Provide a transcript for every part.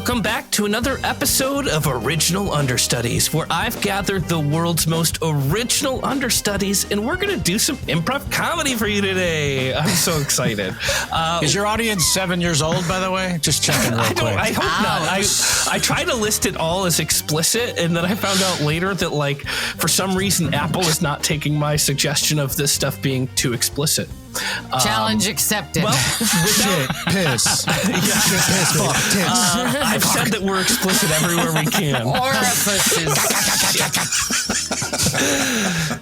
Welcome back to another episode of Original Understudies, where I've gathered the world's most original understudies, and we're going to do some improv comedy for you today. I'm so excited. Is your audience 7 years old, by the way? Just checking real quick. I hope not. I tried to list it all as explicit, and then I found out later that, like, for some reason, Apple is not taking my suggestion of this stuff being too explicit. Challenge accepted. Well, shit, piss. Piss, fuck, tits. I've said that we're explicit everywhere we can. Orifices.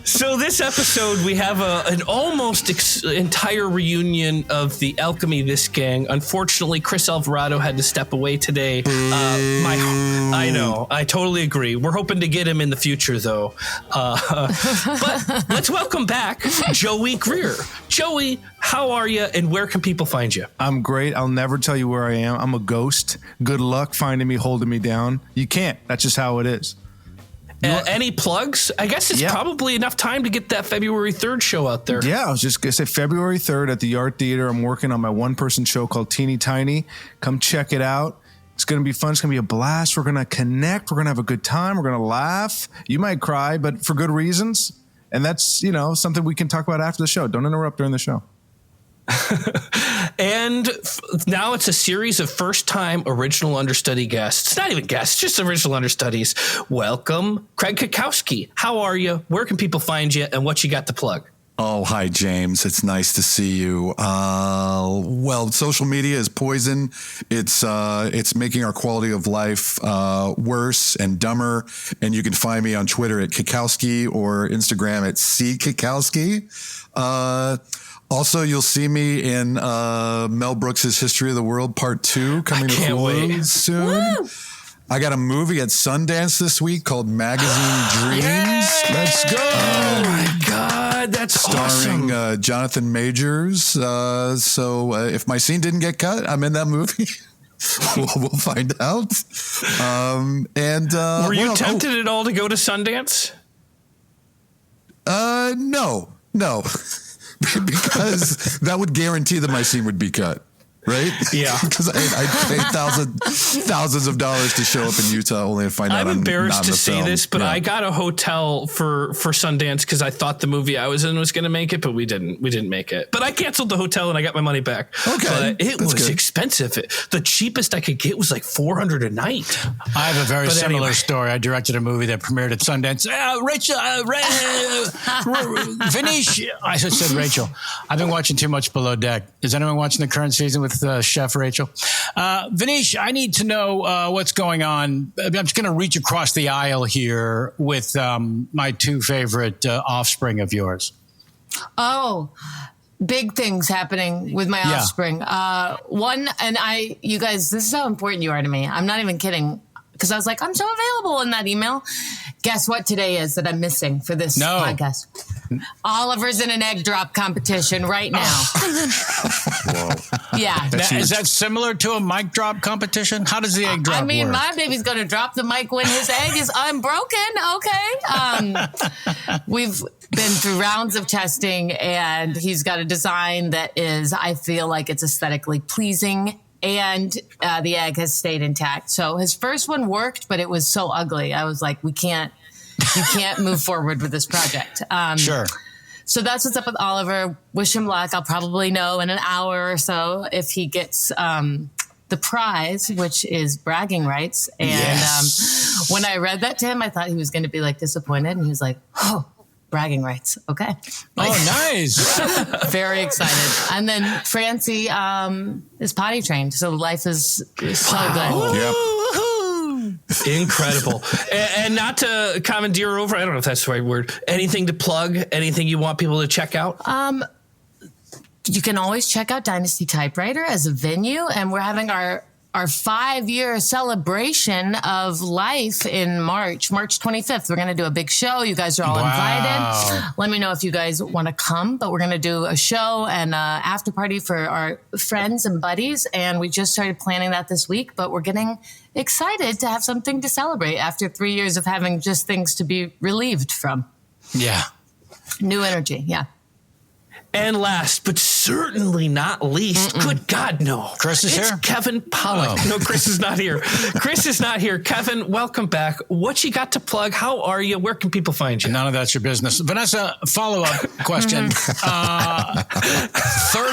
So this episode, we have an almost entire reunion of the Alchemy This gang. Unfortunately, Chris Alvarado had to step away today. I know. I totally agree. We're hoping to get him in the future, though. But let's welcome back Joey Greer. Joey, how are you, and where can people find you? I'm great. I'll never tell you where I am. I'm a ghost. Good luck finding me, holding me down. You can't. That's just how it is. Any plugs? I guess it's probably enough time to get that February 3rd show out there. Yeah, I was just going to say February 3rd at the Art Theater. I'm working on my one-person show called Teeny Tiny. Come check it out. It's going to be fun. It's going to be a blast. We're going to connect. We're going to have a good time. We're going to laugh. You might cry, but for good reasons. And that's, something we can talk about after the show. Don't interrupt during the show. And now it's a series of first-time original understudy guests. It's not even guests, just original understudies. Welcome, Craig Cackowski. How are you? Where can people find you, and what you got to plug? Oh, hi, James. It's nice to see you. Well, social media is poison. It's making our quality of life worse and dumber. And you can find me on Twitter at Cackowski or Instagram at @CCackowski. Also, you'll see me in Mel Brooks's History of the World Part 2 coming to Hulu soon. Woo! I got a movie at Sundance this week called Magazine Dreams. Yay! Let's go! Oh my God, that's starring awesome. Jonathan Majors. So if my scene didn't get cut, I'm in that movie. we'll find out. Were you tempted at all to go to Sundance? No. Because that would guarantee that my scene would be cut, right? Yeah. Because I paid thousands of dollars to show up in Utah only to find out I'm embarrassed not in to the say film. this, but I got a hotel for Sundance because I thought the movie I was in was going to make it, but we didn't make it. But I canceled the hotel and I got my money back. Okay. But it was expensive. The cheapest I could get was like $400 a night. I have a very similar story. I directed a movie that premiered at Sundance. Rachel, Vanish. I said Rachel. I've been watching too much Below Deck. Is anyone watching the current season with Chef Rachel? Vanish, I need to know what's going on. I'm just going to reach across the aisle here with my two favorite offspring of yours. Oh, big things happening with my offspring. One, and you guys, this is how important you are to me. I'm not even kidding. Because I was like, I'm so available in that email. Guess what today is that I'm missing for this podcast? Oliver's in an egg drop competition right now. Whoa. Yeah. Is that similar to a mic drop competition? How does the egg drop work? My baby's going to drop the mic when his egg is unbroken. Okay. We've been through rounds of testing, and he's got a design that is, I feel like it's aesthetically pleasing. And the egg has stayed intact. So his first one worked, but it was so ugly. I was like, you can't move forward with this project. Sure. So that's what's up with Oliver. Wish him luck. I'll probably know in an hour or so if he gets the prize, which is bragging rights. And when I read that to him, I thought he was going to be like disappointed. And he was like, oh, bragging rights. Okay. Nice. Very excited. And then Francie is potty trained. So life is so good. Yep. Incredible. And not to commandeer over, I don't know if that's the right word, anything to plug, anything you want people to check out? You can always check out Dynasty Typewriter as a venue. And we're having our 5-year celebration of life in March 25th. We're going to do a big show. You guys are all invited. Let me know if you guys want to come, but we're going to do a show and after party for our friends and buddies. And we just started planning that this week, but we're getting excited to have something to celebrate after 3 years of having just things to be relieved from. Yeah. New energy. Yeah. And last, but certainly not least, good God, no. Chris is it's here? Kevin Pollak. Oh. No, Chris is not here. Chris is not here. Kevin, welcome back. What you got to plug? How are you? Where can people find you? None of that's your business. Vanessa, follow-up question. Third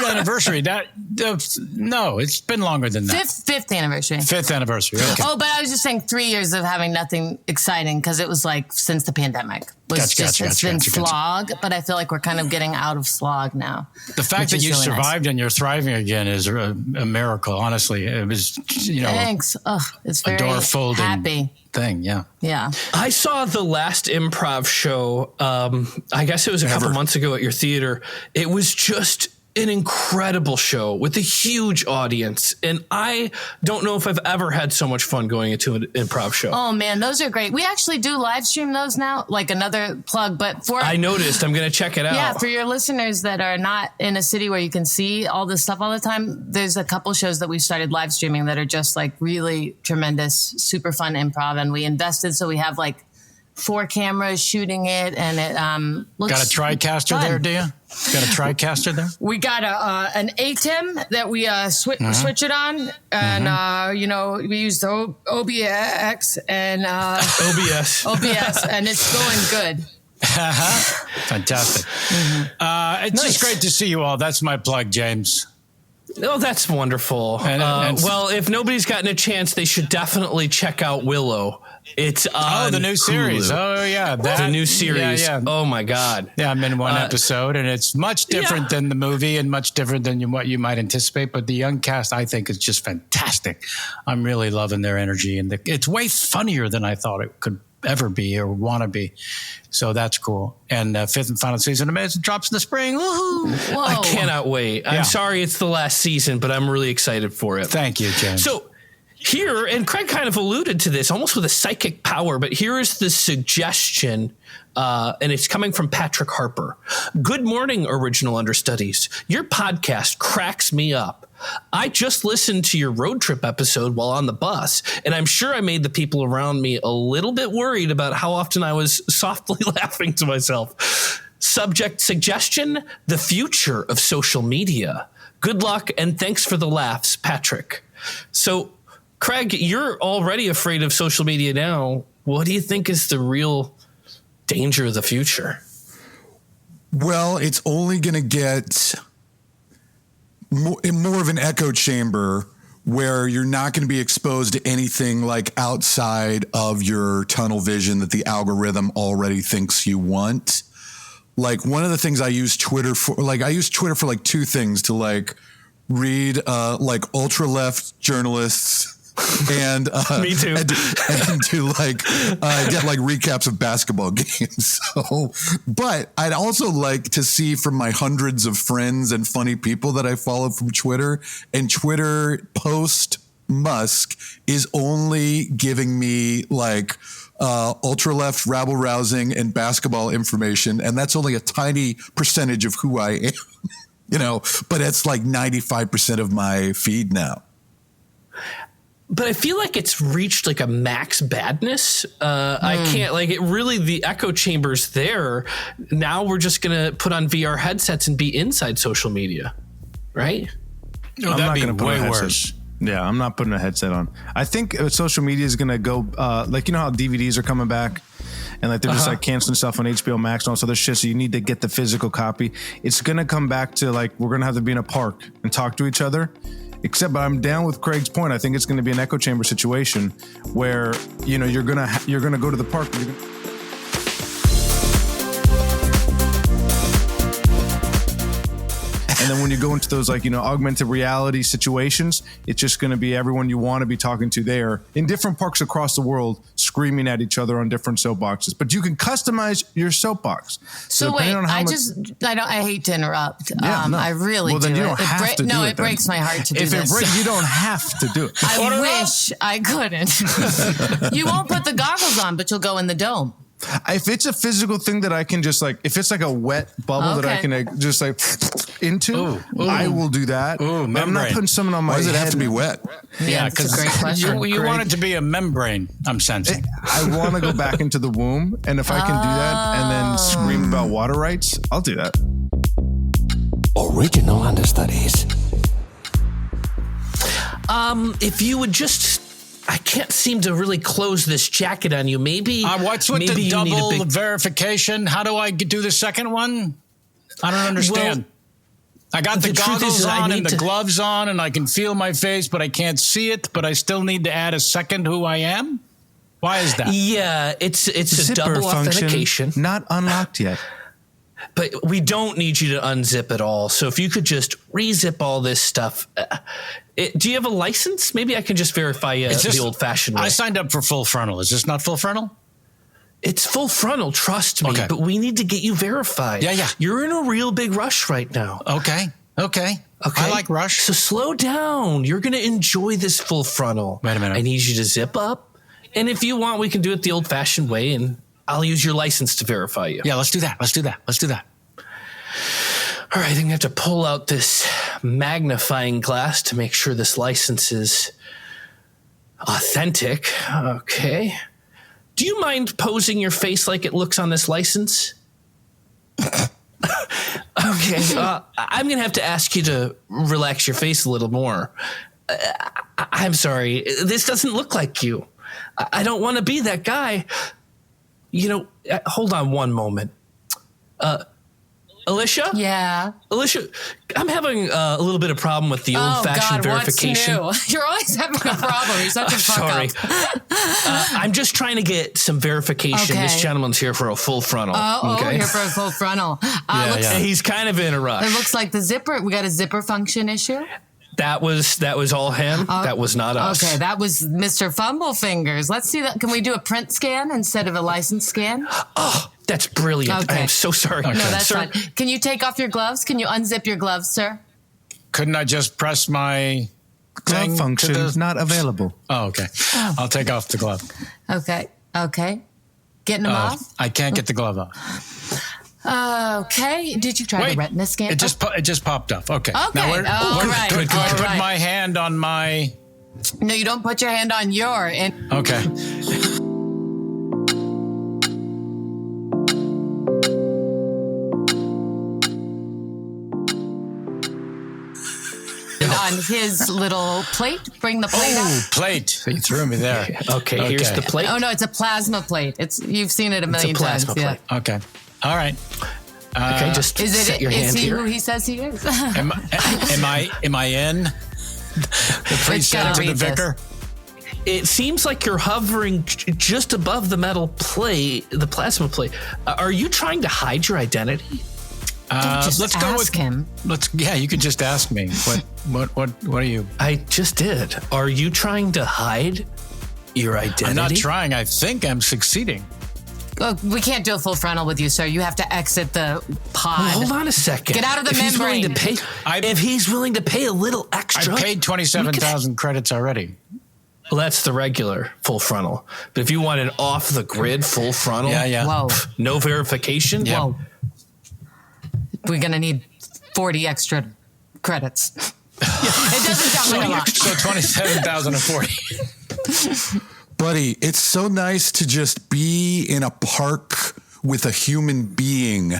anniversary. No, it's been longer than that. Fifth anniversary. Fifth anniversary. Okay. Oh, but I was just saying 3 years of having nothing exciting because it was like since the pandemic. It's been slog, but I feel like we're kind of getting out of slog now. The fact that you really survived and you're thriving again is a miracle, honestly. It was, Thanks. It's very door folding happy thing. Yeah. Yeah. I saw the last improv show. I guess it was a couple months ago at your theater. It was just an incredible show with a huge audience. And I don't know if I've ever had so much fun going into an improv show. Oh man, those are great. We actually do live stream those now, like another plug, but I noticed. I'm going to check it out. Yeah, for your listeners that are not in a city where you can see all this stuff all the time, there's a couple shows that we've started live streaming that are just like really tremendous, super fun improv. And we invested, so we have like 4 cameras shooting it, and it looks Got a TriCaster fun. there, do you? Got a TriCaster there? We got an ATEM that we switch it on, and we used the OBX and OBS, and it's going good. Fantastic. It's just great to see you all. That's my plug, James. Oh, that's wonderful. Well, if nobody's gotten a chance, they should definitely check out Willow. It's on the new series. Hulu. Oh, yeah. The new series. Yeah. Oh, my God. Yeah, I'm in one episode, and it's much different than the movie and much different than what you might anticipate. But the young cast, I think, is just fantastic. I'm really loving their energy, and it's way funnier than I thought it could ever be or want to be. So that's cool. And 5th and final season of it drops in the spring. Woohoo! Whoa. I cannot wait. Yeah. I'm sorry it's the last season, but I'm really excited for it. Thank you, James. So here, and Craig kind of alluded to this almost with a psychic power, but here is the suggestion, and it's coming from Patrick Harper. Good morning, Original Understudies. Your podcast cracks me up. I just listened to your road trip episode while on the bus, and I'm sure I made the people around me a little bit worried about how often I was softly laughing to myself. Subject suggestion, the future of social media. Good luck, and thanks for the laughs, Patrick. So, Craig, you're already afraid of social media now. What do you think is the real danger of the future? Well, it's only going to get more of an echo chamber where you're not going to be exposed to anything like outside of your tunnel vision that the algorithm already thinks you want. Like one of the things I use Twitter for, like 2 things to like read like ultra left journalists and me too, and to like get like recaps of basketball games. So, but I'd also like to see from my hundreds of friends and funny people that I follow from Twitter, and Twitter post Musk is only giving me like ultra left, rabble rousing, and basketball information, and that's only a tiny percentage of who I am. But it's like 95% of my feed now. But I feel like it's reached like a max badness. I can't the echo chamber's there. Now we're just going to put on VR headsets and be inside social media. Right? Oh, I'm not that'd going be to put way a headset. worse. Yeah, I'm not putting a headset on. I think social media is going to go, how DVDs are coming back and like they're just like canceling stuff on HBO Max and all this other shit. So you need to get the physical copy. It's going to come back to like, we're going to have to be in a park and talk to each other. Except, but I'm down with Craig's point. I think it's going to be an echo chamber situation where, you're going to go to the park. And then when you go into those augmented reality situations, it's just going to be everyone you want to be talking to there in different parks across the world, screaming at each other on different soapboxes. But you can customize your soapbox. So wait, I hate to interrupt. Yeah, no. I really well, do. Then you don't have to do it. No, it breaks my heart to do this. If it breaks, you don't have to do it. I wish I couldn't. You won't put the goggles on, but you'll go in the dome. If it's a physical thing that I can just like, if it's like a wet bubble that I can just like into, I will do that. I'm not putting something on my head. Why does it have to be wet? Yeah, because great question. You want it to be a membrane, I'm sensing. I want to go back into the womb, and if I can do that and then scream about water rights, I'll do that. Original Understudies. If you would just, I can't seem to really close this jacket on you. Maybe. What's with maybe the you need a double big- verification? How do I do the second one? I don't understand. I got the the truth goggles is I on need and the to- gloves on, and I can feel my face, but I can't see it. But I still need to add a second who I am. Why is that? Yeah, it's a Zipper double function authentication. not unlocked yet. But we don't need you to unzip it all. So if you could just rezip all this stuff. Do you have a license? Maybe I can just verify you the old-fashioned way. I signed up for full frontal. Is this not full frontal? It's full frontal, trust me. Okay. But we need to get you verified. Yeah. You're in a real big rush right now. Okay. I like rush. So slow down. You're going to enjoy this full frontal. Wait a minute. I need you to zip up. And if you want, we can do it the old-fashioned way, and I'll use your license to verify you. Yeah, let's do that. All right, I'm going to have to pull out this magnifying glass to make sure this license is authentic. Okay. Do you mind posing your face like it looks on this license? Okay. I'm going to have to ask you to relax your face a little more. I'm sorry. This doesn't look like you. I don't want to be that guy. Hold on one moment. Alicia? Yeah. Alicia, I'm having a little bit of problem with the old-fashioned verification. What's new? You're always having a problem. You're such a fuck Sorry. up. I'm just trying to get some verification. Okay. This gentleman's here for a full frontal. Here for a full frontal. He's kind of in a rush. It looks like the zipper. We got a zipper function issue. That was all him. That was not us. Okay, that was Mr. Fumblefingers. Let's see that. Can we do a print scan instead of a license scan? Oh, that's brilliant. Okay. I am so sorry. No, that's Sir, fine. Can you take off your gloves? Can you unzip your gloves, sir? Couldn't I just press my Glove thing function to the... not available. Oh, okay. I'll take off the glove. Okay. Getting them off? I can't get the glove off. Okay. Did you try the retina scan? It just popped up. Okay. Okay. Now All right. Could I All put right. my hand on my... No, you don't put your hand on your... Okay. on his little plate. Bring the plate up. Plate. You threw me there. Okay, here's the plate. Oh no, it's a plasma plate. You've seen it a million plasma times. plate. Yeah. Okay. All right. Okay, just set your hand is he here. who he says he is? Am I in the preset to the vicar? It seems like you're hovering just above the metal plate, the plasma plate. Are you trying to hide your identity? Just let's go with him. Yeah, you can just ask me. What are you? I just did. Are you trying to hide your identity? I'm not trying. I think I'm succeeding. Look, we can't do a full frontal with you, sir. You have to exit the pod. Well, hold on a second. Get out of the if membrane. He's willing to pay, if he's willing to pay a little extra. I paid 27,000 credits already. Well, that's the regular full frontal. But if you want an off the grid full frontal, Whoa. No verification. Yeah. Whoa. We're gonna need 40 extra credits. It doesn't sound like a lot. So 27,040. Buddy, it's so nice to just be in a park with a human being.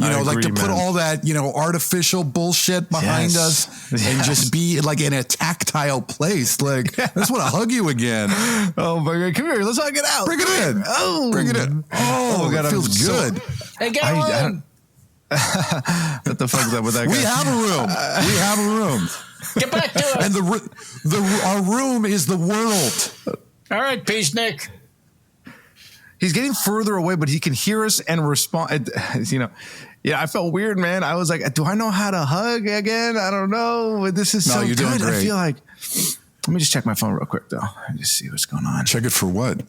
You know, like to put all that, artificial bullshit behind us and just be like in a tactile place. Like, I just want to hug you again. Oh my God, come here, let's hug it out. Bring it in. Bring it in. Oh, God, it feels good. Hey, get on. What the fuck's up with that guy? We have a room. We have a room. Get back to it. And our room is the world. All right, Peachnik. He's getting further away, but he can hear us and respond. Yeah, I felt weird, man. I was like, do I know how to hug again? I don't know. But this is so you're good. doing great. I feel like, let me just check my phone real quick, though. Let me just see what's going on. Check it for what?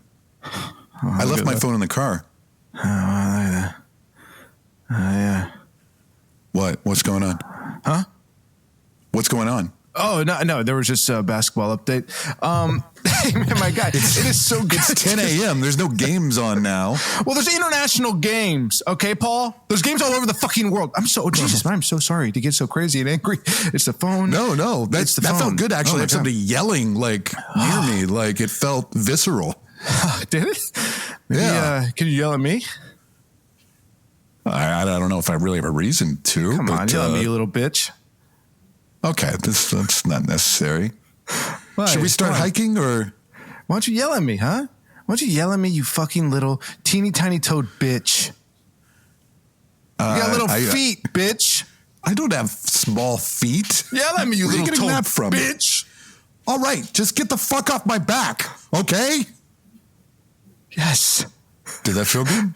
I left my phone in the car. Yeah. What? What's going on? Huh? What's going on? Oh, no. There was just a basketball update. Hey, man, my guy, it is so good. It's 10 a.m. There's no games on now. Well, there's international games, okay, Paul? There's games all over the fucking world. Jesus, man, I'm so sorry to get so crazy and angry. It's the phone. No. That felt good, actually. I had somebody yelling, like, near me. Like, it felt visceral. Did it? Yeah. Can you yell at me? I don't know if I really have a reason to. Come on, yell at me, you little bitch. Okay, that's not necessary. Why? Should we start hiking or? Why don't you yell at me, huh? Why don't you yell at me, you fucking little teeny tiny toed bitch? You got little feet, bitch. I don't have small feet. Yell at me, you Where little are you getting toad that from? bitch. All right, just get the fuck off my back, okay? Yes. Did that feel good?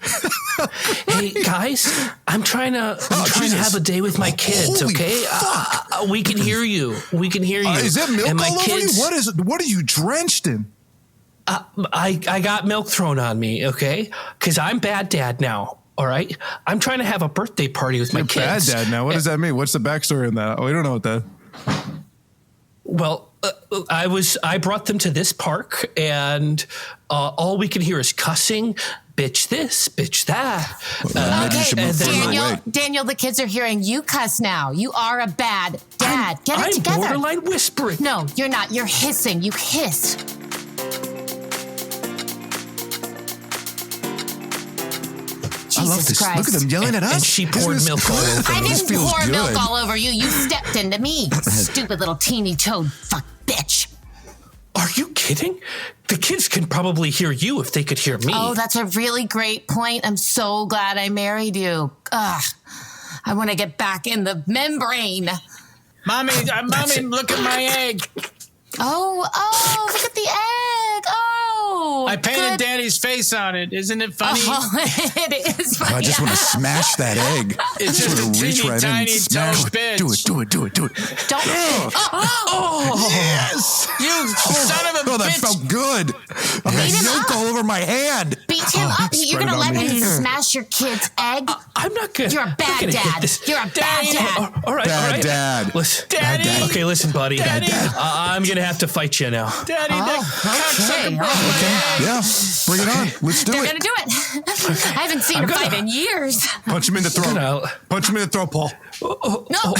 Hey guys, I'm trying to have a day with my kids. Holy Okay, we can hear you. We can hear you. Is that milk And my all over you? kids- What are you drenched in? I got milk thrown on me. Okay, because I'm bad dad now. All right, I'm trying to have a birthday party with my You're kids. bad dad now. What does that mean? What's the backstory on that? Oh, we don't know what that. Well, I brought them to this park, and all we can hear is cussing. Bitch this, bitch that. Maybe you should move further away. Daniel, the kids are hearing you cuss now. You are a bad dad. Get it together. I'm borderline whispering. No, you're not. You're hissing. You hiss. I love Jesus this. Christ. Look at them yelling at us. And she poured milk all over I me. didn't feels pour milk good. all over you. You stepped into me. Stupid little teeny toad fuck bitch. Are you kidding? The kids can probably hear you if they could hear me. Oh, that's a really great point. I'm so glad I married you. Ugh. I want to get back in the membrane. Mommy, look at my egg. Oh, look at the egg. Oh. I painted good. Daddy's face on it. Isn't it funny? Oh, it is funny. I just want to smash that egg. It's I just want a to reach teeny right in tiny and smash toad it. bitch. Do it. Don't. Yes! You son of a Oh, that bitch. felt good. I Beat him got yolk up. all over my hand. Beat him up. You're spread going to it on let me. him smash your kid's egg? I'm not gonna. You're a I'm bad gonna hit dad. this. You're a bad dad. All right, Bad all right. dad. Listen, Daddy. Okay, listen, buddy. Daddy. I'm gonna have to fight you now. Daddy, that cocksucker Okay. broke my egg. Yeah, bring it on. Let's do They're it. going to do it. I haven't seen her fight in years. Punch him in the throat. No. Punch him in the throat, Paul. No. No,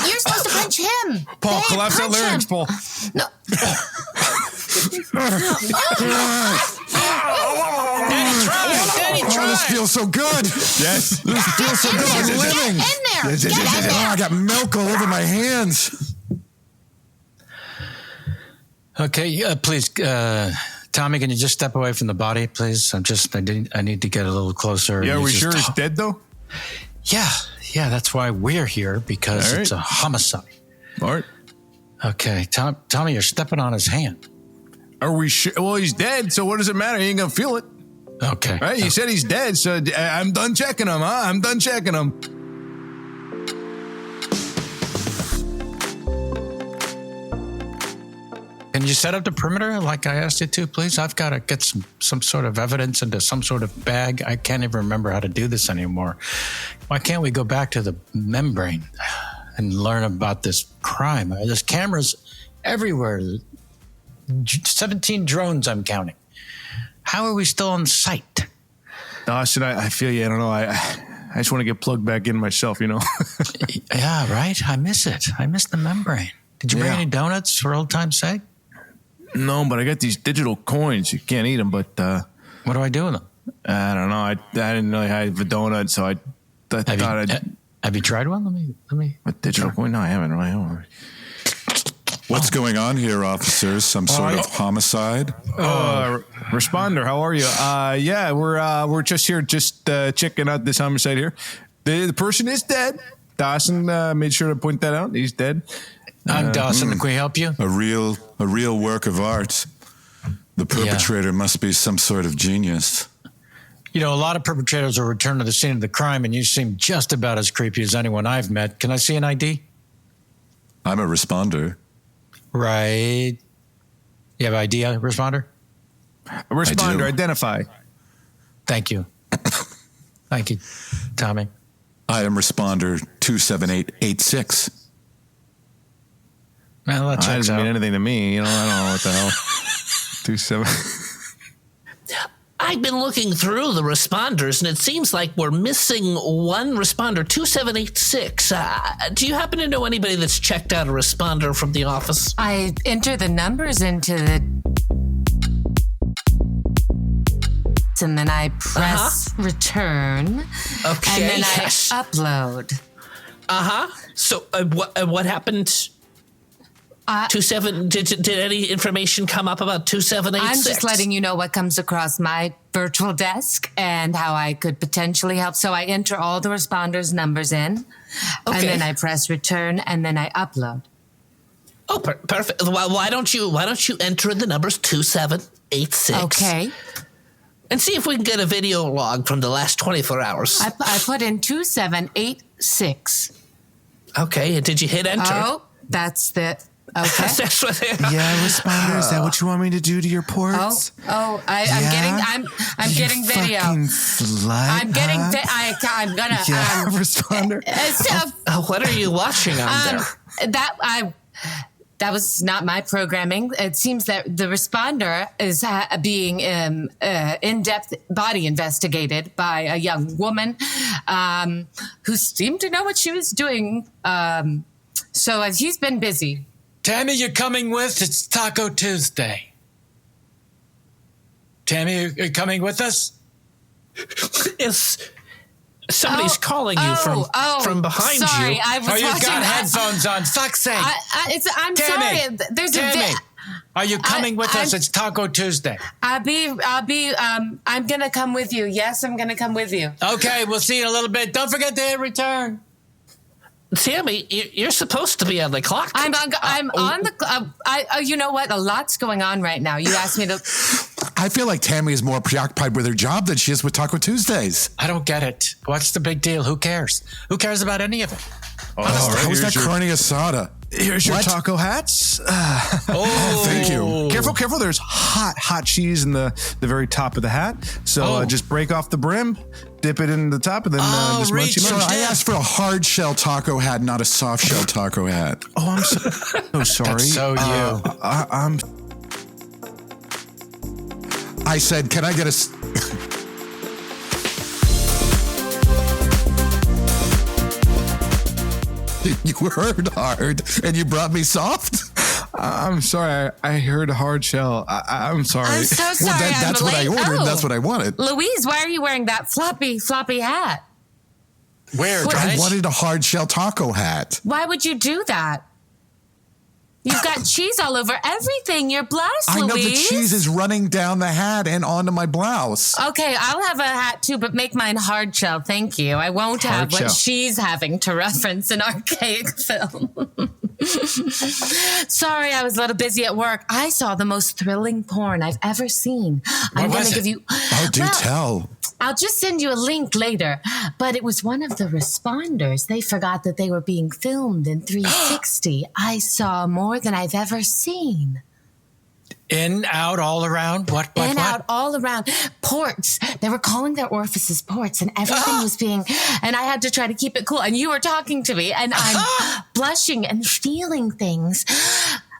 you're supposed to punch him. Paul, Babe, collapse that punch him. larynx, Paul. No. Daddy, Oh, try. this feels so good. Yes. This feels so good. I'm living. Get in there. Get in Oh, I there. got milk all over my hands. Okay, please, Tommy, can you just step away from the body, please? I need to get a little closer. Yeah, are You we just- sure he's dead, though? Yeah, that's why we're here, because All right. it's a homicide. All right. Okay, Tommy, you're stepping on his hand. Are we sure? Well, he's dead, so what does it matter? He ain't going to feel it. Okay. Right? You said he's dead, so I'm done checking him, huh? I'm done checking him. Can you set up the perimeter like I asked you to, please? I've got to get some sort of evidence into some sort of bag. I can't even remember how to do this anymore. Why can't we go back to the membrane and learn about this crime? There's cameras everywhere. 17 drones I'm counting. How are we still on site? Dawson, I feel you. I don't know. I just want to get plugged back in myself, you know? Yeah, right? I miss it. I miss the membrane. Did you bring Yeah. any donuts for old time's sake? No, but I got these digital coins. You can't eat them, but What do I do with them? I don't know. I didn't really have a donut, so I thought Have you tried one? Let me. a digital coin? No, I haven't really. What's going on here, officers? Some sort of homicide? Responder, how are you? Yeah, we're just here, checking out this homicide here. The person is dead. Dawson made sure to point that out. He's dead. I'm Dawson. Can we help you? A real work of art. The perpetrator must be some sort of genius. You know, a lot of perpetrators will return to the scene of the crime, and you seem just about as creepy as anyone I've met. Can I see an ID? I'm a responder. Right. You have ID, responder? Responder, identify. Thank you. Thank you, Tommy. I am responder 27886. Well, that That checks doesn't mean out. anything to me. You know, I don't know what the hell. 27. I've been looking through the responders, and it seems like we're missing one responder, 2786. Do you happen to know anybody that's checked out a responder from the office? I enter the numbers into the and then I press return. Okay. And then yes. I upload. So what happened? 27. Did any information come up about 2786? I'm just letting you know what comes across my virtual desk and how I could potentially help. So I enter all the responders' numbers in, and then I press return, and then I upload. Oh, perfect. Well, why don't you enter in the numbers 2786? Okay. And see if we can get a video log from the last 24 hours. I put in 2786. Okay, and did you hit enter? Oh, that's the. Okay. That's what Yeah, responder. Is that what you want me to do to your ports? I'm getting video. Fucking slut, I'm getting. huh? I'm gonna. Yeah, responder. what are you watching on there? That was not my programming. It seems that the responder is being in-depth body investigated by a young woman who seemed to know what she was doing. So he's been busy. Tammy, you're coming with? It's Taco Tuesday. Tammy, you're coming with us? Somebody's calling you from behind sorry, you. I was You've watching got headphones on. Fuck's sake. I'm Tammy, sorry. There's Tammy, are you coming with us? It's Taco Tuesday. I'm gonna come with you. Yes, I'm gonna come with you. Okay, we'll see you in a little bit. Don't forget to hit return. Tammy, you're supposed to be on the clock. I'm on the. You know what? A lot's going on right now. You asked me to. I feel like Tammy is more preoccupied with her job than she is with Taco Tuesdays. I don't get it. What's the big deal? Who cares? Who cares about any of it? How is that carne asada? Here's your taco hats. Thank you. Careful. There's hot cheese in the very top of the hat. So just break off the brim, dip it in the top, and then just reach munchy So munch. I asked for a hard shell taco hat, not a soft shell taco hat. Oh, I'm so sorry. That's so you. I'm. I said, can I get a... You heard hard and you brought me soft? I'm sorry. I heard hard shell. I'm sorry. I'm so sorry. Well, that's I'm what I late. ordered. Oh. That's what I wanted. Louise, why are you wearing that floppy hat? Where? I wanted a hard shell taco hat. Why would you do that? You've got cheese all over everything. Your blouse, I Louise. know the cheese is running down the hat and onto my blouse. Okay, I'll have a hat too, but make mine hard shell. Thank you. I won't have Hard what shell. she's having to reference an archaic film. Sorry, I was a little busy at work. I saw the most thrilling porn I've ever seen. I'm going was to it? give you. Oh, do tell. I'll just send you a link later. But it was one of the responders. They forgot that they were being filmed in 360. I saw more than I've ever seen. In, out, all around? What? In, out, all around. Ports. They were calling their orifices ports, and everything was being. And I had to try to keep it cool. And you were talking to me, and I'm blushing and feeling things.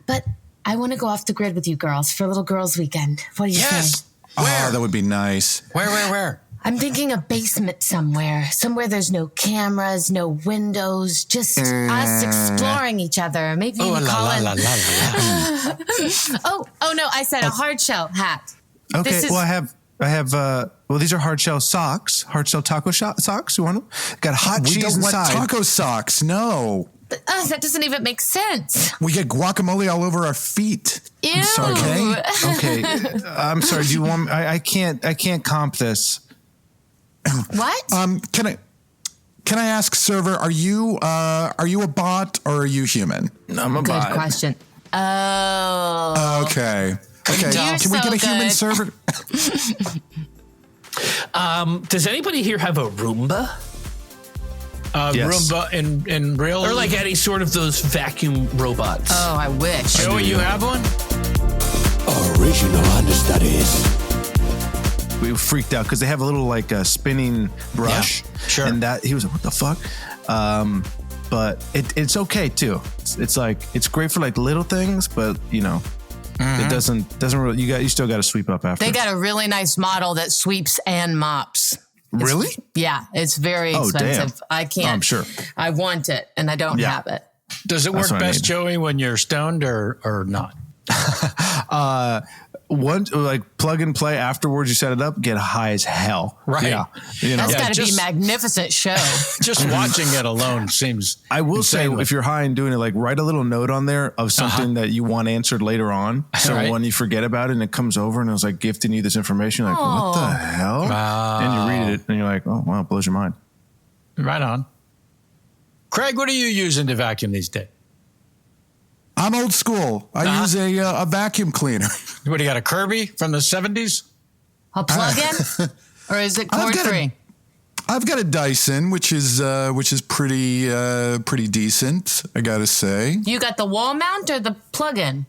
But I want to go off the grid with you girls for a little girls' weekend. What do you Yes. think? Oh, that would be nice. Where? I'm thinking a basement somewhere. Somewhere there's no cameras, no windows, just us exploring each other. Maybe Oh, you call it. la. Oh no! I said a hard shell hat. Okay. This is- Well, I have. Well, these are hard shell socks. Hard shell taco socks. You want them? Got hot We cheese don't want inside. taco socks. No. That doesn't even make sense. We get guacamole all over our feet. Ew. Sorry, okay. I'm sorry. Do you want? I can't comp this. What? Can I ask, server? Are you a bot or are you human? I'm a Good bot. question. Oh. Okay. You're Can we so get a human good. server? Does anybody here have a Roomba? Yes. Roomba in real? Or like any sort of those vacuum robots? Oh, I wish. Joey, you have one? Original Understudies. We freaked out because they have a little like spinning brush. Yeah, sure. And that he was like, "What the fuck?" But it's okay too. It's like it's great for like little things, but you know, it doesn't really. You still got to sweep up after. They got a really nice model that sweeps and mops. Really? Yeah, it's very Oh, damn. expensive. I can't. I'm sure. I want it, and I don't Yeah. have it. Does it work That's what I best, need. Joey, when you're stoned or not? One like plug and play afterwards. You set it up, get high as hell. Right. Yeah. You know. That's got to be just- a magnificent show. Just watching it alone seems. I will say, insanely- if you're high and doing it, like write a little note on there of something that you want answered later on. So Right. when you forget about it and it comes over and it was like gifting you this information, you're like, what the hell? And you read it and you're like, oh, wow, it blows your mind. Right on. Craig, what are you using to vacuum these days? I'm old school. I use a vacuum cleaner. What do you got, a Kirby from the 70s? A plug-in? Or is it I've got cord-free? I've got a Dyson, which is pretty decent, I gotta say. You got the wall mount or the plug-in?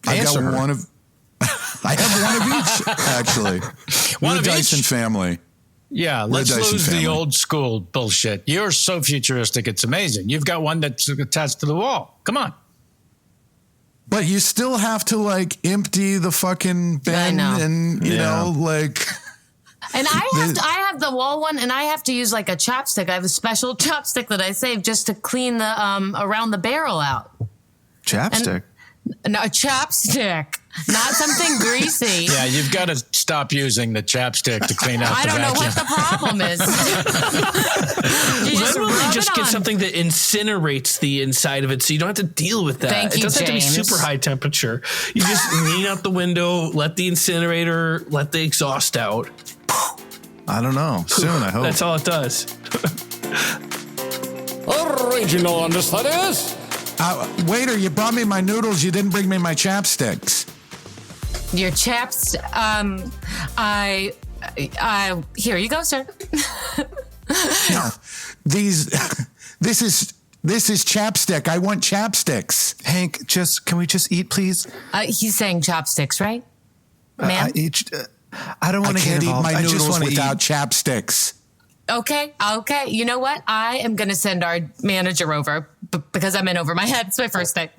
I Answer got her. one of. I have one of each, actually. One We're of a each? Dyson family. Yeah, let's Dyson lose family. the old school bullshit. You're so futuristic, it's amazing. You've got one that's attached to the wall. Come on. But you still have to like empty the fucking bin know. and you Yeah. know like And I have the wall one, and I have to use like a chopstick. I have a special chopstick that I save just to clean the around the barrel out. Chapstick. No, a chopstick, not something greasy. Yeah, you've got to stop using the chapstick to clean out I the don't know vacuum. what the problem is. You just Why don't rub they just it get on. something that incinerates the inside of it so you don't have to deal with that? Thank It you, doesn't have to be James. super high temperature. You just lean out the window, let the incinerator, let the exhaust out. I don't know. Soon, I hope. That's all it does. Original Understudies. waiter, you brought me my noodles. You didn't bring me my chapsticks. Your chaps. Here you go, sir. No, this is chapstick. I want chapsticks. Hank, can we just eat, please? He's saying chopsticks, right, ma'am? I don't I want to get can't eat involved. my I just noodles want to without eat. chapsticks. Okay. You know what? I am going to send our manager over because I'm in over my head. It's my first day.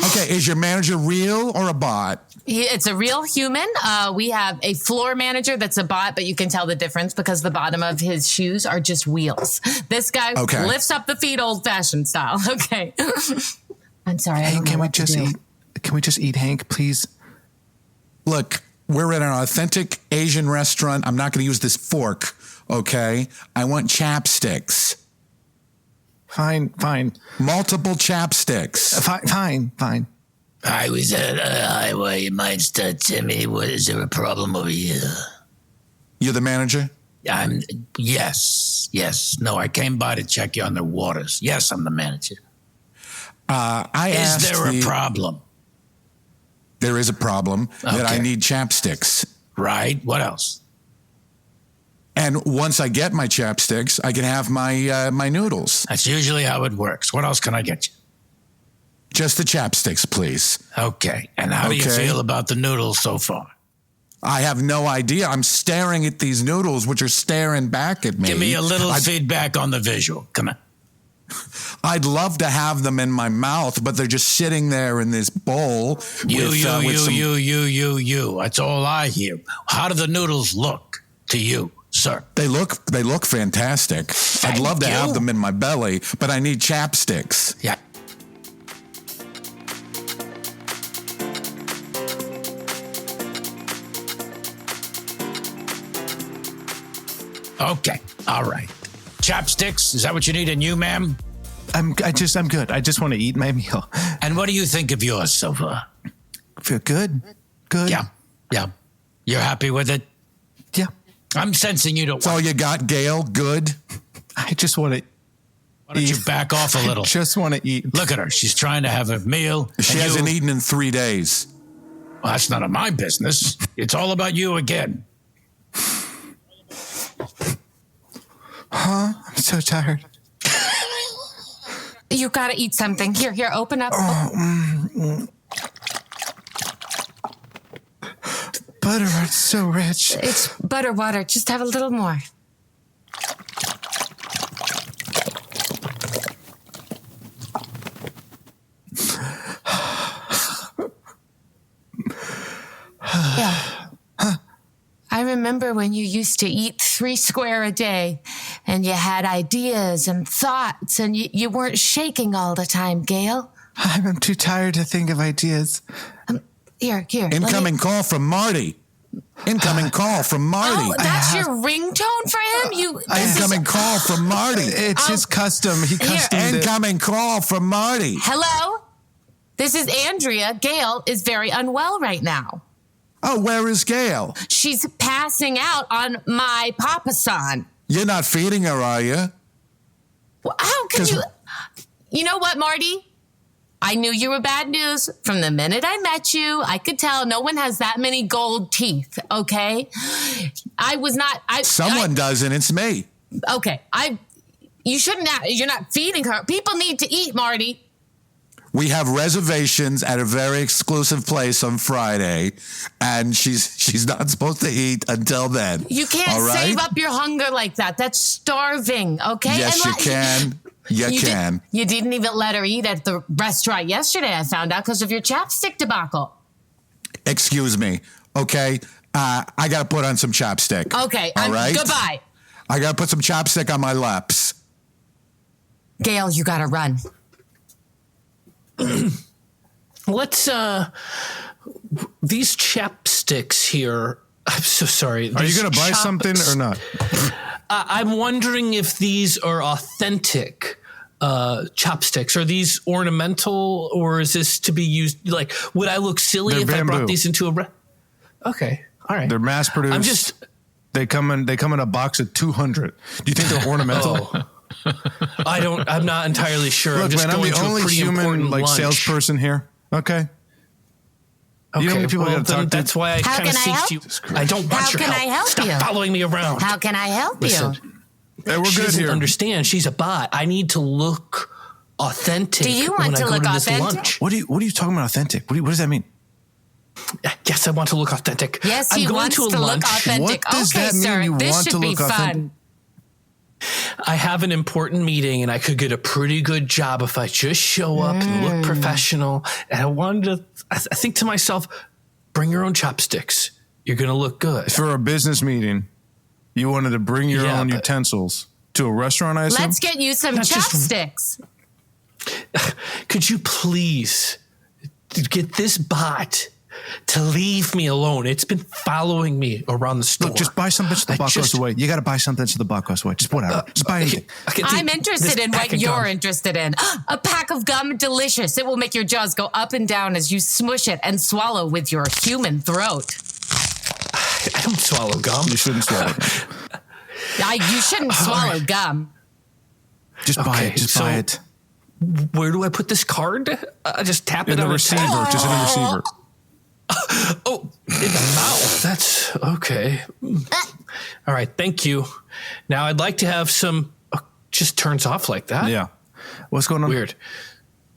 Okay, is your manager real or a bot? It's a real human. We have a floor manager that's a bot, but you can tell the difference because the bottom of his shoes are just wheels. This guy Okay. lifts up the feet old fashioned style. Okay. I'm sorry. I don't Hank, know can we what to just do. eat? Can we just eat, Hank, please? Look, we're at an authentic Asian restaurant. I'm not going to use this fork, okay? I want chapsticks. Fine. Multiple chapsticks. Fine. I was at a highway, Meister Timmy. What is there a problem over here? You're the manager? Yes. No, I came by to check you on the waters. Yes, I'm the manager. I Is asked there a the- problem? There is a problem that I Okay. need chapsticks. Right. What else? And once I get my chapsticks, I can have my noodles. That's usually how it works. What else can I get you? Just the chapsticks, please. Okay. And how do you Okay. feel about the noodles so far? I have no idea. I'm staring at these noodles, which are staring back at me. Give me a little feedback on the visual. Come on. I'd love to have them in my mouth, but they're just sitting there in this bowl. You. some- That's all I hear. How do the noodles look to you, sir? They look fantastic. I'd love to have you. them in my belly, but I need chapsticks. Yeah. Okay. All right. Chapsticks. Is that what you need in you, ma'am? I'm good. I just want to eat my meal. And what do you think of yours so far? Feel good. Yeah. You're happy with it? Yeah. I'm sensing you don't That's all want. you got, Gail? Good? I just want to. Why don't you back off a little? Just want to eat. Look at her. She's trying to have a meal. She and hasn't you- eaten in 3 days. Well, that's none of my business. It's all about you again. I'm so tired. You got to eat something. Here, open up. Butter, it's so rich. It's butter water. Just have a little more. Yeah. I remember when you used to eat 3 square a day and you had ideas and thoughts and you weren't shaking all the time, Gail. I'm too tired to think of ideas. Here. Incoming call from Marty. Incoming call from Marty. Oh, that's your ringtone for him? Incoming call from Marty. It's his custom. He customed it. Incoming call from Marty. Hello? This is Andrea. Gail is very unwell right now. Oh, where is Gail? She's passing out on my papasan. You're not feeding her, are you? Well, how can you? You know what, Marty? I knew you were bad news from the minute I met you. I could tell no one has that many gold teeth, okay? I was not... Someone doesn't. It's me. Okay. You shouldn't... You're not feeding her. People need to eat, Marty. We have reservations at a very exclusive place on Friday, and she's not supposed to eat until then. You can't save up your hunger like that. That's starving, okay? Yes, you can. You can. You didn't even let her eat at the restaurant yesterday, I found out, because of your chapstick debacle. Excuse me, okay? I got to put on some chapstick. Okay, all right? Goodbye. I got to put some chapstick on my lips. Gail, you got to run. Let's, these chapsticks here, I'm so sorry. Are you going to buy something or not? I'm wondering if these are authentic chopsticks. Are these ornamental, or is this to be used? Like, would I look silly if I brought these into a? Okay, all right. They're mass produced. They come in a box of 200. Do you think they're ornamental? I'm not entirely sure. Look, I'm just man, I'm going the to a only pretty human important lunch. salesperson here. Okay. Okay, you know how many people well, I gotta talk to? that's why I kind of seek you. I don't want your help. How can I help you? Stop following me around. How can I help Listen, you? Hey, we're she good doesn't here. understand. She's a bot. I need to look authentic. Do you want when to I go look to this authentic? lunch. What are you talking about authentic? What does that mean? Yes, I want to look authentic. Yes, I'm he going wants to to lunch. look authentic. What does Okay, that mean, sir, you this want should to be look fun. authentic? I have an important meeting and I could get a pretty good job if I just show up and look professional. And I wanted to, I think to myself, bring your own chopsticks. You're going to look good. For a business meeting, you wanted to bring your own but- utensils to a restaurant, I assume? Let's get you some Not just- chopsticks. Could you please get this bot to leave me alone? It's been following me around the store. Look, just buy something so the bot goes away. You got to buy something so the bot goes away. Just whatever. Just buy anything. I'm interested in what you're interested in. A pack of gum, delicious. It will make your jaws go up and down as you smush it and swallow with your human throat. I don't swallow gum. You shouldn't swallow. You shouldn't swallow gum. Just buy it. Just buy it. Where do I put this card? Just tap it In the on receiver. Just in the receiver. Oh, in the mouth. That's okay. All right, thank you. Now I'd like to have some. Just turns off like that. Yeah. What's going on? Weird.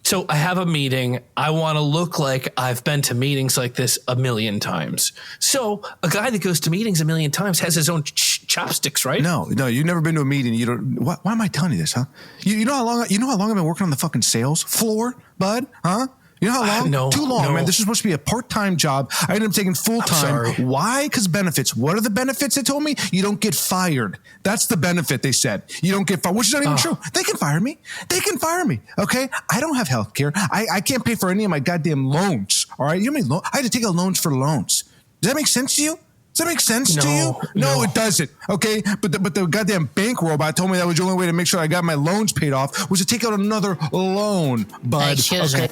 So I have a meeting. I want to look like I've been to meetings like this a million times. So a guy that goes to meetings a million times has his own chopsticks, right? No, you've never been to a meeting. You don't. Why am I telling you this, huh? You know how long I've been working on the fucking sales floor, bud? Huh? You know how long? No, Too long, no. man. This is supposed to be a part-time job. I ended up taking full-time. sorry. Why? Because benefits. What are the benefits they told me? You don't get fired. That's the benefit they said. You don't get fired, which is not even true. They can fire me. Okay? I don't have health care. I can't pay for any of my goddamn loans. All right? You know what I mean? I had to take out loans for loans. Does that make sense to you? Does that make sense to you? No, it doesn't. Okay, but the goddamn bank robot told me that was the only way to make sure I got my loans paid off was to take out another loan, bud. Excuse me.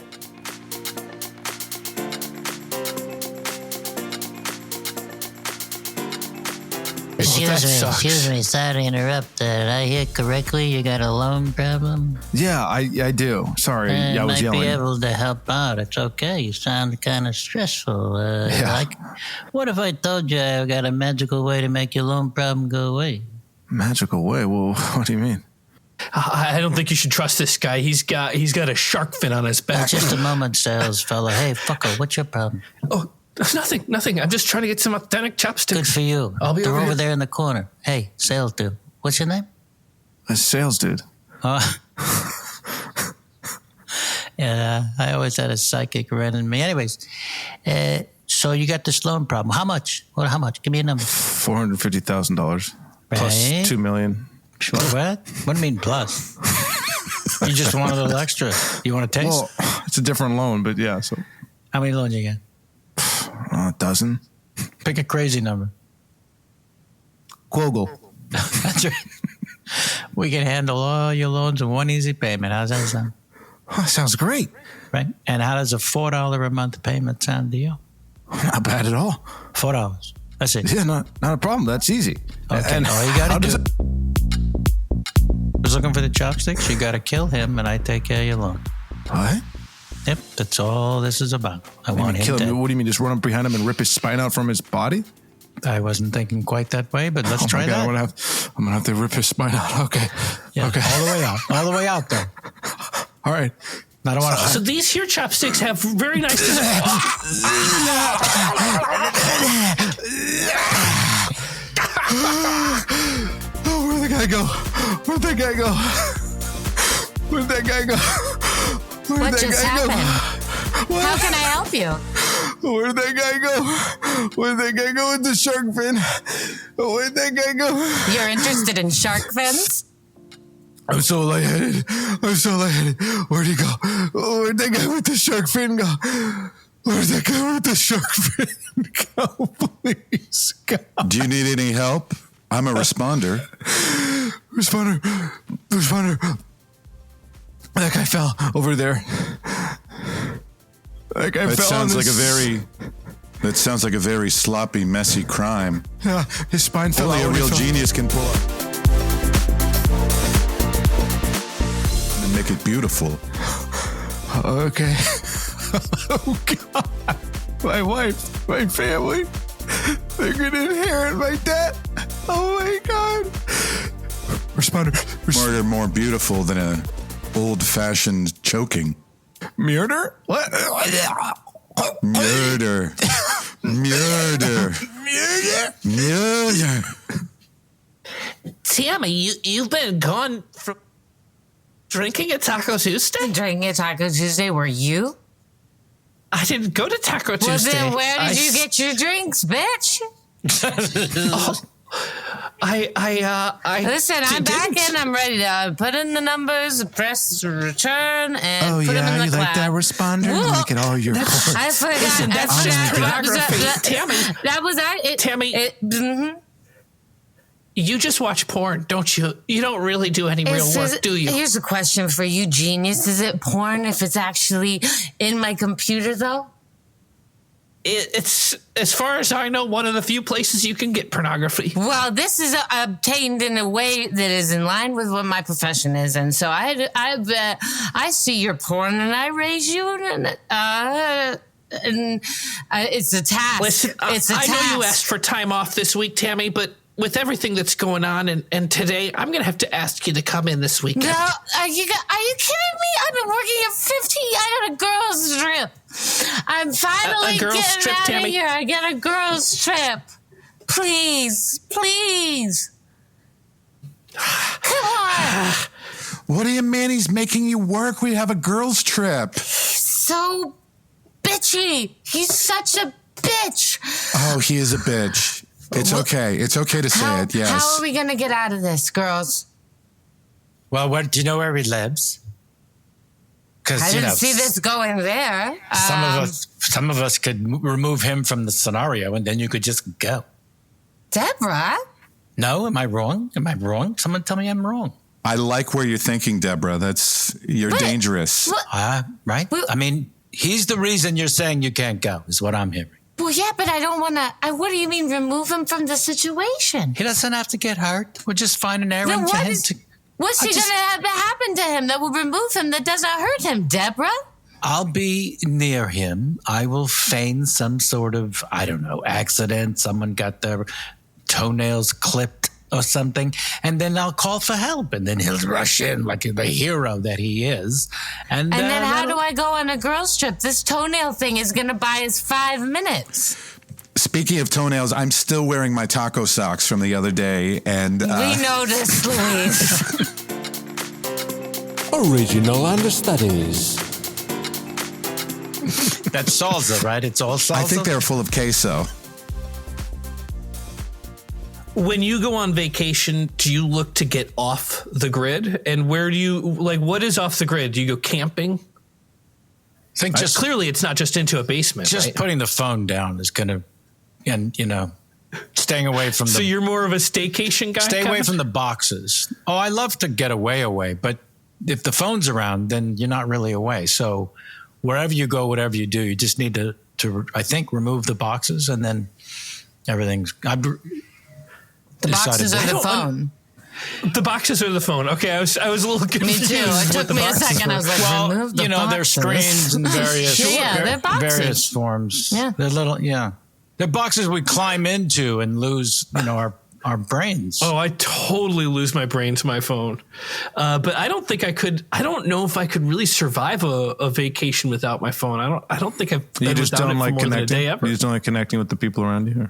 Excuse me, sorry to interrupt. Did I hear correctly? You got a loan problem? Yeah, I do. Sorry, I was might yelling. be able to help out. It's okay. You sound kind of stressful. What if I told you I got a magical way to make your loan problem go away? Magical way? Well, what do you mean? I don't think you should trust this guy. He's got a shark fin on his back. Just a moment, sales fella. Hey, fucker, what's your problem? Oh, nothing. I'm just trying to get some authentic chopsticks. Good for you. I'll be They're over over here. there in the corner. Hey, sales dude. What's your name? A sales dude. Yeah, I always had a psychic running me. Anyways, so you got this loan problem. How much? Well, how much? Give me a number. $450,000 plus Right. $2 million. Sure. What do you mean plus? You just want a little extra. You want a taste? Well, it's a different loan, but yeah. So How many loans you got? A dozen. Pick a crazy number. Quogle. That's right. We can handle all your loans in one easy payment. How's that sound? Oh, sounds great. Right? And how does a $4 a month payment sound to you? Not bad at all. $4. That's it. Yeah, not a problem. That's easy. Okay. And All you got how to does do. Was looking for the chopsticks. You got to kill him, and I take care of your loan. What? Yep, that's all this is about. I want him Kill dead. him. What do you mean? Just run up behind him and rip his spine out from his body? I wasn't thinking quite that way, but let's try my God, that. I'm gonna have to rip his spine out. Okay. Yeah, Okay. all the way out. All the way out, though. All right. I don't want to. So these here chopsticks have very nice. Oh, where'd the guy go? Where'd that guy go? Where'd that guy go? Where'd What that just guy happened? go? How can I help you? Where'd that guy go? Where'd that guy go with the shark fin? Where'd that guy go? You're interested in shark fins? I'm so lightheaded. Where'd he go? Where'd that guy with the shark fin go? Where'd that guy with the shark fin go? Please, God. Do you need any help? I'm a responder. Responder. That guy fell over there. That guy That fell on sounds like this- That sounds like a very sloppy, messy crime. Yeah, his spine fell Only out. a when he real fell. genius can pull up and make it beautiful. Okay. Oh, God. My wife, my family, they're going to inherit my debt. Oh, my God. Responder. Murder more beautiful than an old-fashioned choking. Murder? What? Murder. Tammy, you've been gone from drinking at Taco Tuesday? Drinking at Taco Tuesday, were you? I didn't go to Taco Well, Tuesday. then where did you get your drinks, bitch? Listen, I'm back in. I'm ready to put in the numbers, press return, and Oh, put them in yeah, the you cloud. like that responder? Whoa. Make it all your fault. I forgot. Listen, I that's just forgot. pornography. Tammy. That was that. Tammy. Mhm. You just watch porn, don't you? You don't really do any real work, do you? Here's a question for you, genius. Is it porn if it's actually in my computer, though? It's, as far as I know, one of the few places you can get pornography. Well, this is obtained in a way that is in line with what my profession is, and so I see your porn and I raise you, and it's a task. Listen, it's a I task. know you asked for time off this week, Tammy, but with everything that's going on and today, I'm going to have to ask you to come in this weekend. No, are you kidding me? I've been working at 50. I got a girls' trip. I'm finally A girls' getting trip, out Tammy? of here. I got a girls' trip. Please. Come on. What do you mean he's making you work? We have a girls' trip. So bitchy. He's such a bitch. Oh, he is a bitch. It's okay. It's okay to say it, yes. How are we going to get out of this, girls? Well, do you know where he lives? Because I didn't see this going there. some of us could remove him from the scenario, and then you could just go. Deborah? No, am I wrong? Someone tell me I'm wrong. I like where you're thinking, Deborah. You're What? dangerous. What? Right? Well- I mean, he's the reason you're saying you can't go, is what I'm hearing. Well, yeah, but I don't want to. What do you mean, remove him from the situation? He doesn't have to get hurt. We'll just find an Then errand for what him is, to... what's I going just- to happen to him that will remove him that doesn't hurt him, Deborah? I'll be near him. I will feign some sort of, I don't know, accident. Someone got their toenails clipped or something. And then I'll call for help. And then he'll rush in like the hero that he is. And then how do I go on a girls' trip? This toenail thing is going to buy us 5 minutes. Speaking of toenails, I'm still wearing my taco socks from the other day. And We noticed, Louise. Original Understudies. That's salsa, right? It's all salsa? I think they're full of queso. When you go on vacation, do you look to get off the grid? And where do you, what is off the grid? Do you go camping? think just Clearly, it's not just into a basement. just right? putting the phone down is going to, and staying away from So the. you're more of a staycation guy? Stay away Kevin? from the boxes. Oh, I love to get away, but if the phone's around, then you're not really away. So wherever you go, whatever you do, you just need to I think, remove the boxes, and then everything's. The boxes are the phone. The boxes are the phone. Okay, I was a little Me confused. too. It took me a second. I was like, remove the boxes. there's screens in various they're boxes. various forms. Yeah. They're little. Yeah, they're boxes we climb into and lose. Our brains. Oh, I totally lose my brain to my phone. But I don't think I could. I don't know if I could really survive a vacation without my phone. I don't think I've been You just without don't it like for more than a connecting. day ever. You just don't like connecting with the people around you.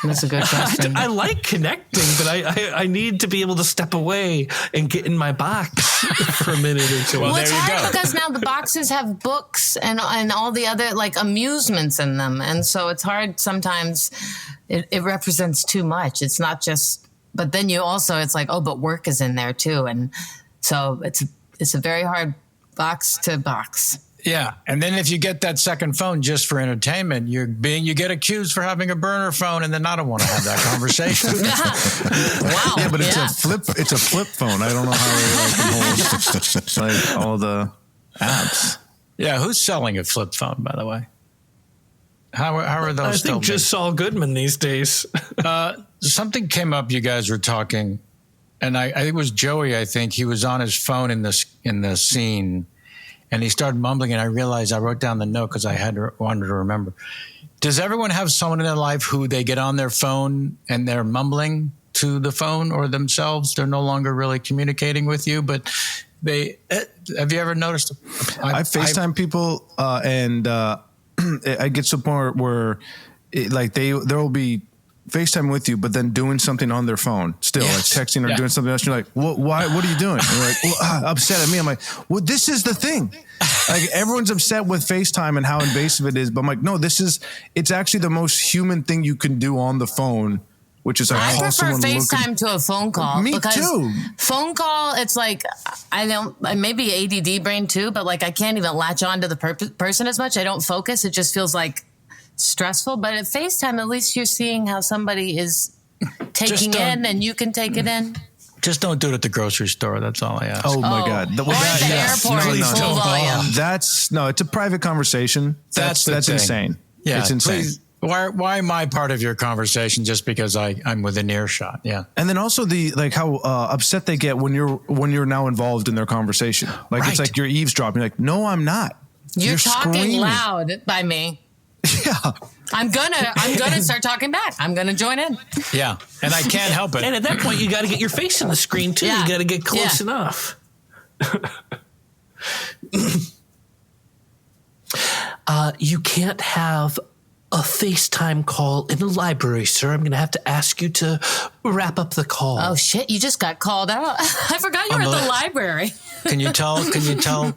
That's a good question. I like connecting, but I need to be able to step away and get in my box for a minute or two. Well, there it's you hard go. because now the boxes have books and all the other like amusements in them, and so it's hard sometimes. It represents too much. It's not just, but then it's like, oh, but work is in there too, and so it's a very hard box to box. Yeah, and then if you get that second phone just for entertainment, you get accused for having a burner phone, and then I don't want to have that conversation. Wow. Yeah, but it's a flip. It's a flip phone. I don't know how it holds like all the apps. Yeah, who's selling a flip phone, by the way? How are those I still think just Saul Goodman these days. something came up. You guys were talking, and I think it was Joey. I think he was on his phone in the scene, and he started mumbling. And I realized I wrote down the note because I wanted to remember. Does everyone have someone in their life who they get on their phone and they're mumbling to the phone or themselves? They're no longer really communicating with you, but they. Have you ever noticed? I FaceTime people, and I get to the point where there will be FaceTime with you, but then doing something on their phone still, like texting or doing something else. You're like, why? What are you doing? And you're like, upset at me. I'm like, well, this is the thing. Like everyone's upset with FaceTime and how invasive it is, but I'm like, no, it's actually the most human thing you can do on the phone, which is I prefer FaceTime to a phone call. Me because too. Phone call, it's like maybe ADD brain too, but like I can't even latch on to the person as much. I don't focus. It just feels like stressful. But at FaceTime, at least you're seeing how somebody is taking in, and you can take it in. Just don't do it at the grocery store. That's all I ask. Oh my God! Or at the airport, full volume. It's a private conversation. That's insane. Yeah, it's insane. Please, why am I part of your conversation just because I'm within earshot? Yeah. And then also how upset they get when you're now involved in their conversation. Like it's like you're eavesdropping. You're like, no, I'm not. You're talking screaming loud by me. Yeah. I'm gonna start talking back. I'm gonna join in. Yeah, and I can't help it. And at that point, you got to get your face in the screen too. Yeah. You got to get close enough. You can't have a FaceTime call in the library, sir. I'm going to have to ask you to wrap up the call. Oh shit! You just got called out. I forgot you were at the library. Can you tell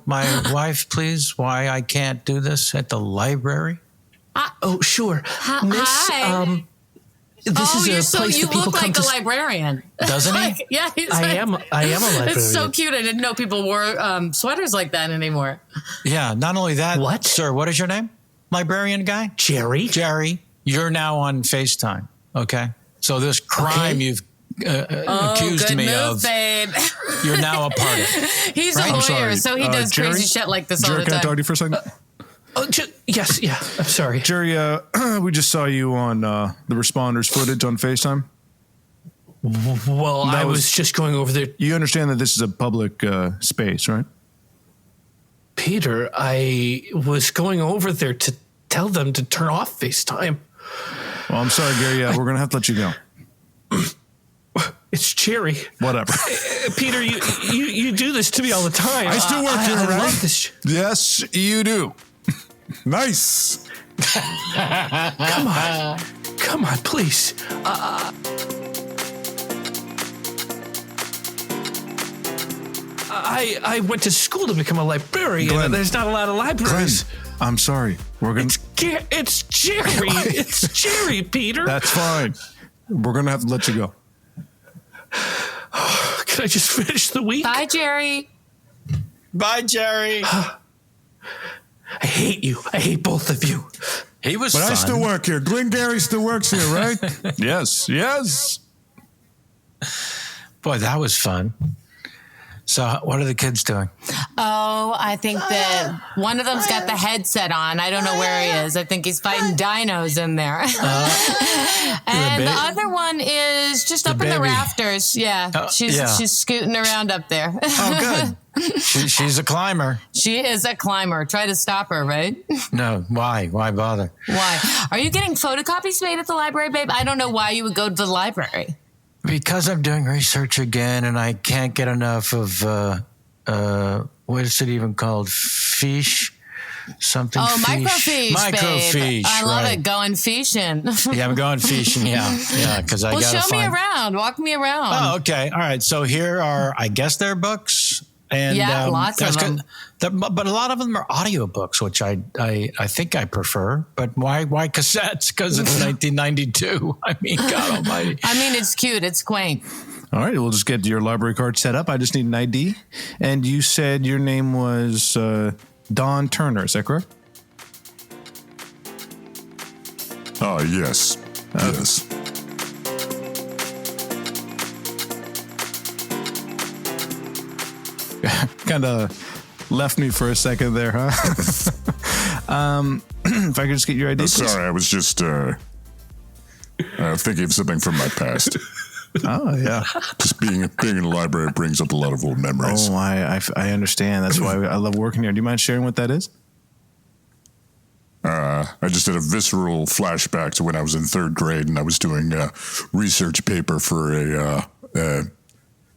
my wife, please, why I can't do this at the library? Oh, sure. Miss, Hi. this is a place you that people look come like to. a librarian, Doesn't he? Like, yeah, I am a librarian. It's so cute. I didn't know people wore sweaters like that anymore. Yeah. Not only that, What? sir? What is your name? Librarian guy? Jerry. Jerry. You're now on FaceTime. Okay. So this crime you've accused good me move, of, babe. you're now a part of it. He's a lawyer, so he does Jerry? crazy shit like this Jerry, all the can I time. talk to you for a second? Yes, yeah. I'm sorry. Jerry, we just saw you on the responders footage on FaceTime. Well, I was just going over there. You understand that this is a public space, right? Peter, I was going over there to tell them to turn off FaceTime. Well, I'm sorry, Gary. Yeah, we're going to have to let you go. It's Jerry. Whatever. Peter, you do this to me all the time. I still work here, I right? love this. Yes, you do. Nice. Come on, please. I went to school to become a librarian. Glenn. And there's not a lot of Glenn, libraries. I'm sorry. We're going to... It's Jerry. It's Jerry, Peter. That's fine. We're going to have to let you go. Can I just finish the week? Bye, Jerry. Bye, Jerry. I hate you. I hate both of you. He was But fun. I still work here. Glenn Gary still works here, right? Yes. Boy, that was fun. So what are the kids doing? Oh, I think that one of them's got the headset on. I don't know where he is. I think he's fighting dinos in there. And the other one is just up in the rafters. Yeah, she's scooting around up there. Oh, good. She's a climber. She is a climber. Try to stop her, right? No, why? Why bother? Why? Are you getting photocopies made at the library, babe? I don't know why you would go to the library. Because I'm doing research again, and I can't get enough of what is it even called? Fiche? Something. Oh, fiche. microfiche, Microfiche. babe. I love right. it. Going fishing. Yeah, I'm going fishing. Yeah. Because I well, gotta show me around. Walk me around. Oh, okay. All right. So here are, I guess, they're books. And, lots of them. But a lot of them are audiobooks, which I think I prefer. But why cassettes? Because it's 1992. I mean, God almighty. I mean, it's cute. It's quaint. All right, we'll just get your library card set up. I just need an ID. And you said your name was Don Turner. Is that correct? Oh, yes. Yes. Kind of left me for a second there, huh? If I could just get your ID. Sorry, I was just thinking of something from my past. Oh, yeah. Just being in the library brings up a lot of old memories. Oh, I understand. That's why I love working here. Do you mind sharing what that is? I just had a visceral flashback to when I was in third grade and I was doing a research paper for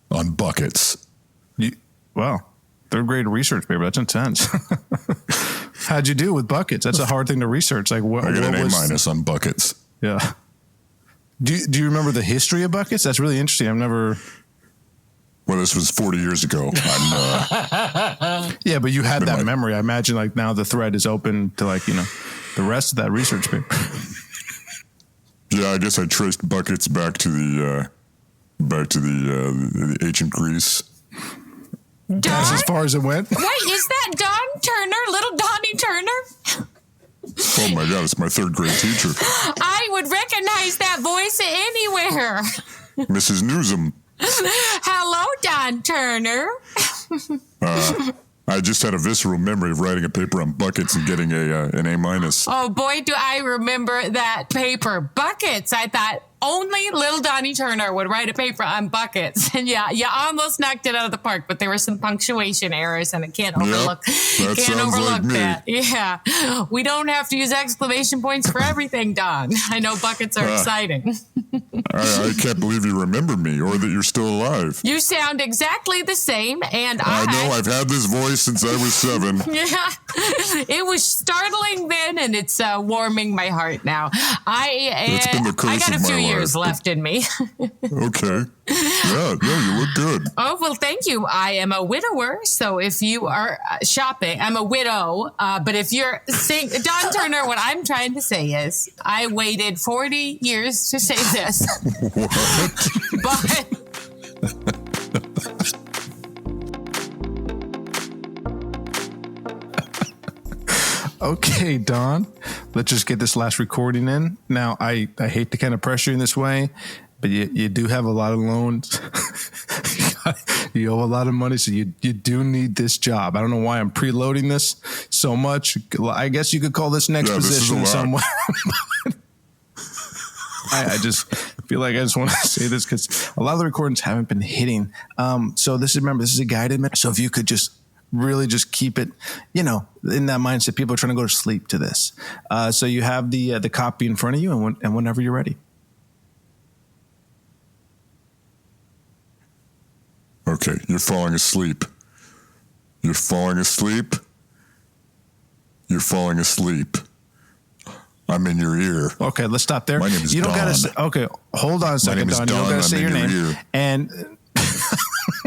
on buckets. Wow. Third grade research paper. That's intense. How'd you do with buckets? That's a hard thing to research. Like what? I got an was, A- on buckets. Yeah. Do you remember the history of buckets? That's really interesting. I've never. Well, this was 40 years ago. Yeah, but you had that memory. I imagine like now the thread is open to like, the rest of that research paper. Yeah, I guess I traced buckets back to the ancient Greece. That's as far as it went. Wait, is that Don Turner, little Donnie Turner? Oh my God, it's my third grade teacher. I would recognize that voice anywhere. Mrs. Newsom. Hello, Don Turner. I just had a visceral memory of writing a paper on buckets and getting an A-. Oh, boy, do I remember that paper. Buckets. I thought only little Donnie Turner would write a paper on buckets. And yeah, you almost knocked it out of the park, but there were some punctuation errors, and I can't overlook that. Yeah. We don't have to use exclamation points for everything, Don. I know buckets are exciting. I can't believe you remember me or that you're still alive. You sound exactly the same, and I know I've had this voice since I was 7. Yeah, it was startling then, and it's warming my heart now. It's been the curse I got a of few my years life, left in me. Okay. Yeah, you look good. Oh, well, thank you. I am a widower, so if you are shopping, I'm a widow, but if you're saying, Don Turner, what I'm trying to say is I waited 40 years to say this. But Okay, Don, let's just get this last recording in. Now, I hate to kind of pressure you in this way, but you do have a lot of loans. You owe a lot of money, so you do need this job. I don't know why I'm preloading this so much. I guess you could call this an exposition in some way. I just feel like I just want to say this because a lot of the recordings haven't been hitting. So this is a guided message. So if you could just really just keep it, in that mindset. People are trying to go to sleep to this. So you have the copy in front of you, and whenever you're ready. Okay, you're falling asleep. You're falling asleep. You're falling asleep. I'm in your ear. Okay, let's stop there. My name is You don't Don. gotta say, okay, hold on a second, name is Don. You don't Don. gotta say I'm your in name. your ear. And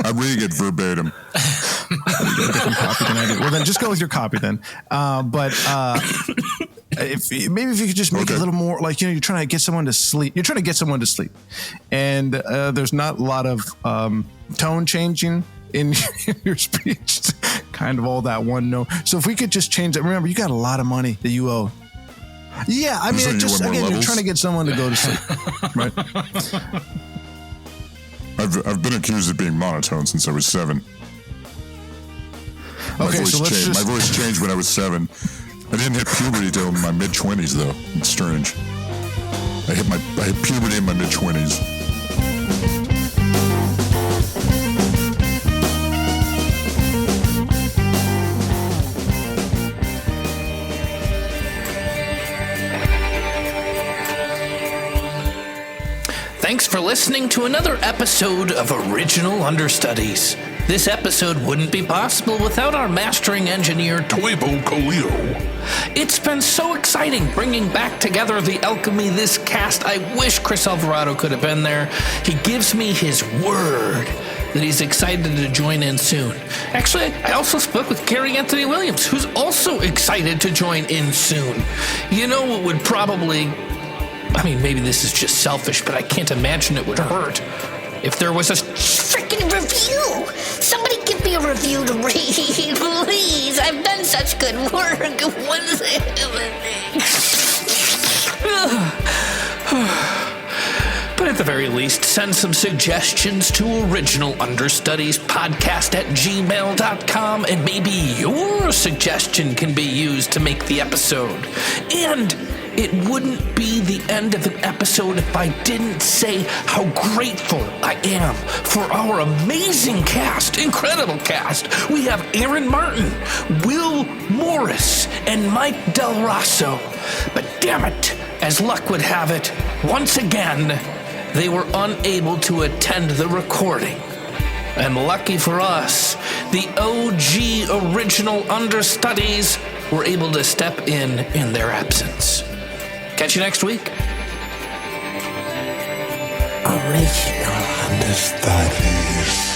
I'm reading it verbatim. well, then just go with your copy then. If you could just make it a little more like, you're trying to get someone to sleep. You're trying to get someone to sleep. And there's not a lot of tone changing in your speech kind of all that one note. So if we could just change that, remember, you got a lot of money that you owe. Yeah, I mean, you're trying to get someone to go to sleep, right? I've been accused of being monotone since I was 7. My voice changed when I was 7. I didn't hit puberty till my mid-20s, though. It's strange. I hit puberty in my mid-20s. Thanks for listening to another episode of Original Understudies. This episode wouldn't be possible without our mastering engineer, Toivo Khalil. It's been so exciting bringing back together the Alchemy This cast. I wish Chris Alvarado could have been there. He gives me his word that he's excited to join in soon. Actually, I also spoke with Gary Anthony Williams, who's also excited to join in soon. You know what would probably... I mean, maybe this is just selfish, but I can't imagine it would hurt if there was a freaking review. Somebody give me a review to read, please. I've done such good work. But at the very least, send some suggestions to originalunderstudiespodcast@gmail.com, and maybe your suggestion can be used to make the episode. And it wouldn't be the end of an episode if I didn't say how grateful I am for our amazing cast, incredible cast. We have Aaron Martin, Will Morris, and Mike Del Rosso. But damn it, as luck would have it, once again, they were unable to attend the recording. And lucky for us, the OG Original Understudies were able to step in their absence. Catch you next week. Original Understudies.